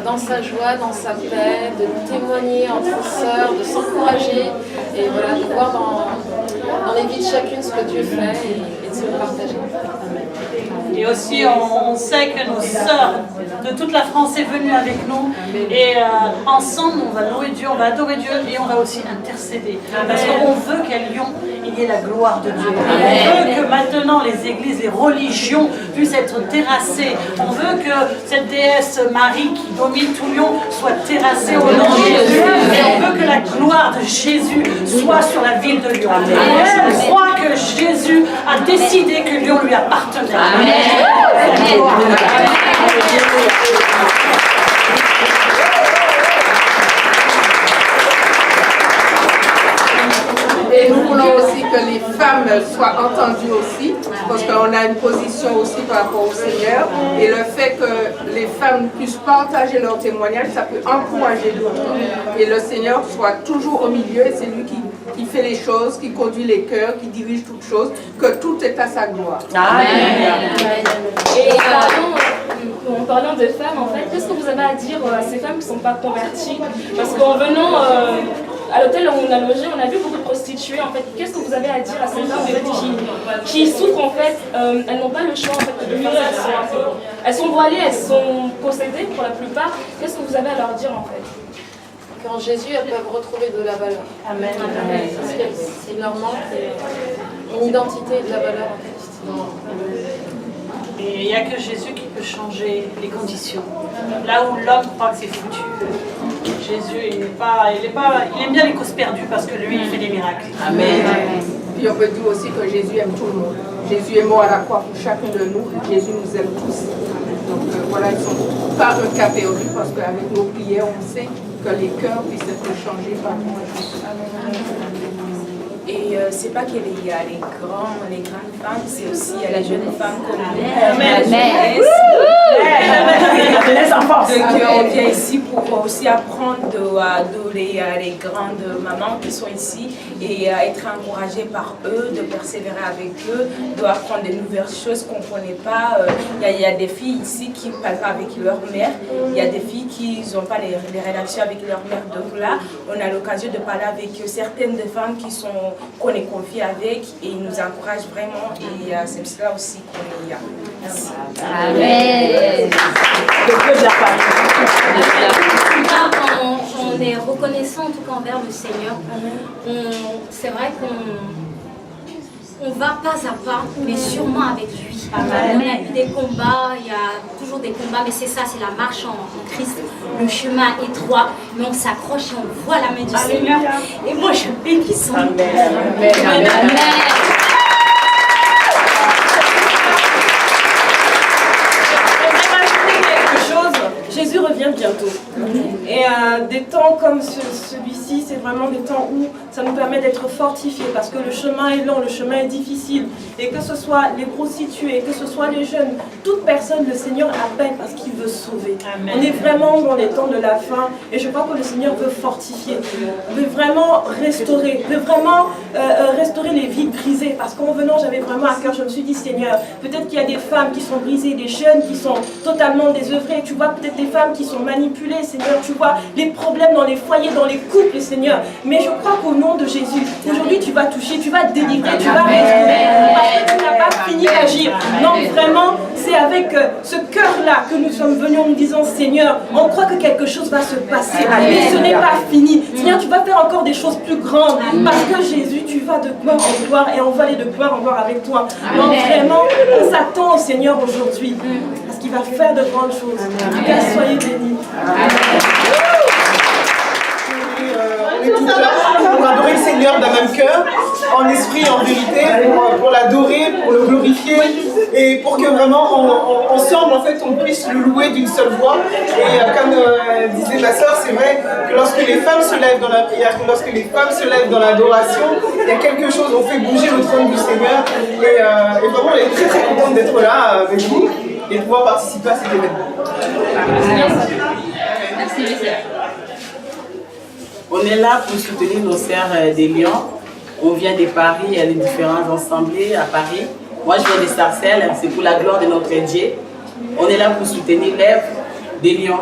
Dans sa joie, dans sa paix, de témoigner entre sœurs, de s'encourager et voilà, de voir dans les vies de chacune ce que Dieu fait et de se le partager. Et aussi, on sait que nos sœurs de toute la France est venue avec nous et ensemble, on va louer Dieu, on va adorer Dieu et on va aussi intercéder. Parce qu'on veut qu'à Lyon, il y ait la gloire de Dieu. On veut que maintenant les églises, les religions puissent être terrassées. On veut que cette déesse Marie qui domine tout Lyon soit terrassée au nom de Jésus. Et on veut que la gloire de Jésus soit sur la ville de Lyon. Je crois que Jésus a décidé que Lyon lui appartenait. Amen. Et nous voulons aussi que les femmes soient entendues aussi, parce qu'on a une position aussi par rapport au Seigneur. Et le fait que les femmes puissent partager leur témoignage, ça peut encourager d'autres. Et le Seigneur soit toujours au milieu, et c'est lui qui fait les choses, qui conduit les cœurs, qui dirige toutes choses, que tout est à sa gloire. Amen. Et en parlant de femmes, en fait, qu'est-ce que vous avez à dire à ces femmes qui ne sont pas converties? Parce qu'en venant à l'hôtel où on a logé, on a vu beaucoup de prostituées. En fait, qu'est-ce que vous avez à dire à ces femmes en fait, qui souffrent en fait? Elles n'ont pas le choix en fait de faire ça. Elles sont voilées, elles sont possédées pour la plupart. Qu'est-ce que vous avez à leur dire en fait? Qu'en Jésus, elles peuvent retrouver de la valeur. Amen. Il leur manque une identité et de la valeur en Christ. Et il n'y a que Jésus qui peut changer les conditions. Là où l'homme croit que c'est foutu, Jésus, il aime bien les causes perdues parce que lui, il fait des miracles. Amen. Puis on peut dire aussi que Jésus aime tout le monde. Jésus est mort à la croix pour chacun de nous. Jésus nous aime tous. Donc voilà, ils ne sont pas un cas perdu parce qu'avec nos prières, on sait que les cœurs puissent être changés par nous. Et c'est pas qu'il y a les grandes femmes, c'est aussi il y a les jeunes femmes comme la jeunesse. Donc, vient ici pour aussi apprendre les grandes mamans qui sont ici et être encouragées par eux, de persévérer avec eux, d'apprendre de nouvelles choses qu'on ne connaît pas. Il y a des filles ici qui ne parlent pas avec leur mère, il y a des filles qui n'ont pas les relations avec leur mère. Donc là, on a l'occasion de parler avec certaines des femmes qu'on est confiées avec et ils nous encouragent vraiment et c'est cela aussi qu'on est là. Merci. Amen. On est reconnaissant en tout cas envers le Seigneur. C'est vrai qu'on va pas à pas, mais sûrement avec lui. On a eu des combats, il y a toujours des combats, mais c'est ça, c'est la marche en Christ. Le chemin étroit, mais on s'accroche et on voit la main du Seigneur. Et moi, je bénis son nom. Amen. Jésus revient bientôt. Et des temps comme celui-ci, c'est vraiment des temps où ça nous permet d'être fortifiés parce que le chemin est long, le chemin est difficile. Et que ce soit les prostituées, que ce soit les jeunes, toute personne, le Seigneur appelle parce qu'il veut sauver. Amen. On est vraiment dans les temps de la fin et je crois que le Seigneur veut fortifier, veut vraiment restaurer, restaurer les vies brisées. Parce qu'en venant, j'avais vraiment à cœur, je me suis dit, Seigneur, peut-être qu'il y a des femmes qui sont brisées, des jeunes qui sont totalement désœuvrés. Tu vois peut-être des femmes qui sont manipulées, Seigneur. Tu vois les problèmes dans les foyers, dans les couples, Seigneur. Mais je crois qu'au nom de Jésus, aujourd'hui, tu vas toucher, tu vas délivrer, tu vas restaurer. Parce que tu n'as pas fini d'agir. Non, vraiment, c'est avec ce cœur-là que nous sommes venus en nous disant, Seigneur, on croit que quelque chose va se passer. Mais ce n'est pas fini. Seigneur, tu vas faire encore des choses plus grandes. Parce que Jésus, tu vas de gloire en gloire et on va aller de gloire en gloire avec toi. Donc vraiment, on s'attend au Seigneur aujourd'hui. Parce qu'il va faire de grandes choses. En tout cas, soyez bénis. On est tous là pour adorer le Seigneur d'un même cœur, en esprit, en vérité, pour l'adorer, pour le glorifier et pour que vraiment ensemble en fait on puisse le louer d'une seule voix. Et comme disait ma soeur, c'est vrai que lorsque les femmes se lèvent dans la prière, lorsque les femmes se lèvent dans l'adoration, il y a quelque chose, on fait bouger le trône du Seigneur et vraiment on est très très contente d'être là avec vous et de pouvoir participer à cet événement. Merci, messieurs. On est là pour soutenir nos sœurs des Lions. On vient de Paris, il y a les différentes assemblées à Paris. Moi, je viens de Sarcelles, c'est pour la gloire de notre Dieu. On est là pour soutenir l'œuvre des Lions.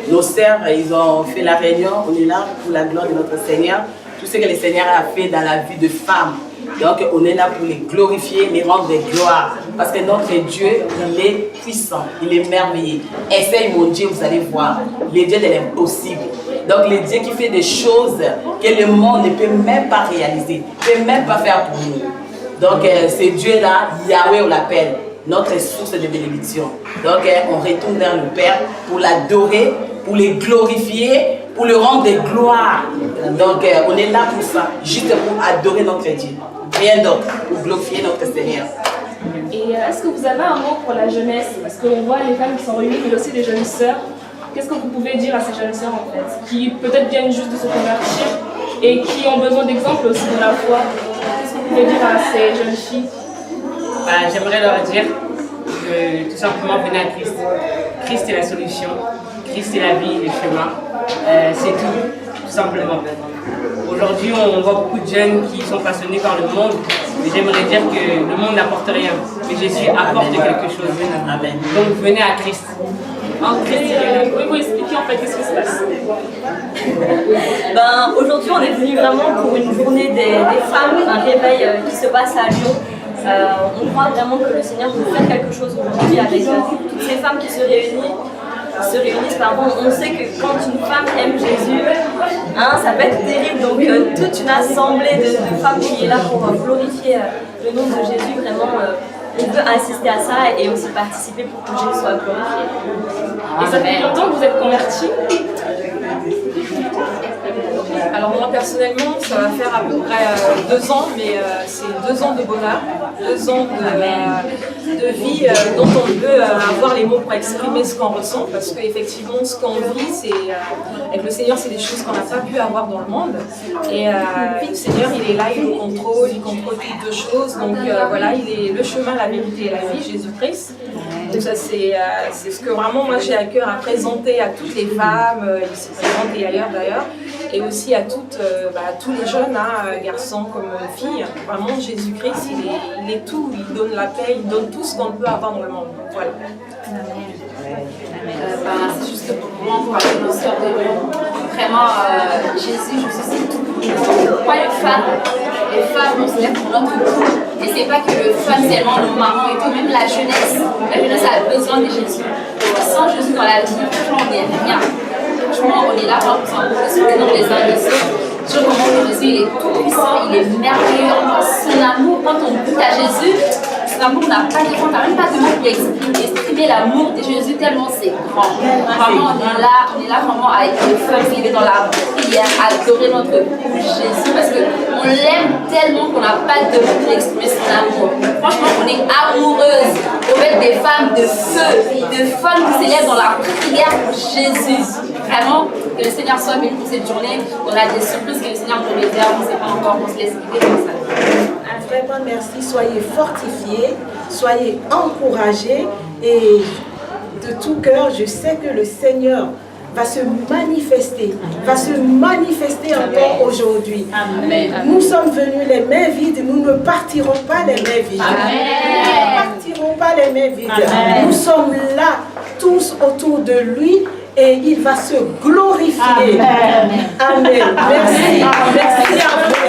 Nos sœurs, ils ont fait la réunion. On est là pour la gloire de notre Seigneur. Tout ce que le Seigneur a fait dans la vie de femmes. Donc, on est là pour les glorifier, les rendre des gloires. Parce que notre Dieu, il est puissant, il est merveilleux. Essaye mon Dieu, vous allez voir. Le Dieu de l'impossible. Donc, le Dieu qui fait des choses que le monde ne peut même pas réaliser, ne peut même pas faire pour nous. Donc, ce Dieu-là, Yahweh, on l'appelle, notre source de bénédiction. Donc, on retourne vers le Père pour l'adorer, pour le glorifier, pour le rendre des gloires. Donc, on est là pour ça, juste pour adorer notre Dieu. Rien d'autre, pour glorifier notre Seigneur. Et est-ce que vous avez un mot pour la jeunesse? Parce qu'on voit les femmes qui sont réunies, mais aussi des jeunes sœurs. Qu'est-ce que vous pouvez dire à ces jeunes sœurs en fait, qui peut-être viennent juste de se convertir et qui ont besoin d'exemples aussi de la foi? Qu'est-ce que vous pouvez dire à ces jeunes filles? J'aimerais leur dire que tout simplement venez à Christ. Christ est la solution, Christ est la vie, le chemin. C'est tout simplement. Aujourd'hui, on voit beaucoup de jeunes qui sont passionnés par le monde. Mais j'aimerais dire que le monde n'apporte rien, mais Jésus apporte quelque chose. Amen. Donc venez à Christ. En Christ, pouvez-vous expliquer en fait qu'est-ce qui se passe? Aujourd'hui, on est venu vraiment pour une journée des femmes, un réveil qui se passe à Lyon. On croit vraiment que le Seigneur veut faire quelque chose aujourd'hui avec toutes ces femmes qui se réunissent. On sait que quand une femme aime Jésus, ça peut être terrible. Donc toute une assemblée de femmes qui est là pour glorifier le nom de Jésus, vraiment, on peut assister à ça et aussi participer pour que Jésus soit glorifié. Et ça fait longtemps que vous êtes convertis? Alors moi personnellement, ça va faire à peu près 2 ans, mais c'est 2 ans de bonheur. 2 ans de vie dont on peut avoir les mots pour exprimer ce qu'on ressent, parce qu'effectivement ce qu'on vit, c'est avec le Seigneur, c'est des choses qu'on n'a pas pu avoir dans le monde. Et le Seigneur, il est là, il contrôle toutes deux choses. Donc voilà, il est le chemin, la vérité et la vie, Jésus-Christ. Donc ça, c'est ce que vraiment moi j'ai à cœur à présenter à toutes les femmes, ici présentes et ailleurs d'ailleurs, et aussi à tous les jeunes, garçons comme filles. Vraiment, Jésus-Christ, il est tout, il donne la paix, il donne tout ce qu'on peut avoir dans le monde. Voilà. C'est juste pour moi, pour parler de nos sœurs de Lyon. Vraiment, Jésus, je sais tout. Moi, les femmes, on se lève pour notre couple. Et c'est pas que le fun, seulement nos mamans et tout, même la jeunesse. La jeunesse a besoin de Jésus. Sans Jésus dans la vie, franchement, on n'est rien. Franchement, on est là pour s'occuper dans les uns des autres. Je comprends que Jésus, il est tout puissant, il est merveilleux. En son amour, quand on goûte à Jésus, son amour n'a pas de fond, même pas de mots pour exprimer l'amour de Jésus tellement c'est grand. Vraiment, on est là vraiment avec les femmes qui vivent dans la prière, adorer notre Jésus parce qu'on l'aime tellement qu'on n'a pas de mots pour exprimer son amour. Franchement, on est amoureuses. On veut être des femmes de feu, des femmes qui s'élèvent dans la prière pour Jésus. Vraiment, que le Seigneur soit béni pour cette journée. On a des surprises que le Seigneur nous réserve, on ne sait pas encore, on se laisse guider comme ça. Vraiment, merci. Soyez fortifiés, soyez encouragés et de tout cœur, je sais que le Seigneur va se manifester encore aujourd'hui. Nous sommes venus les mains vides, nous ne partirons pas les mains vides. Nous ne partirons pas les mains vides. Nous sommes là tous autour de lui et il va se glorifier. Amen. Merci. Merci à vous.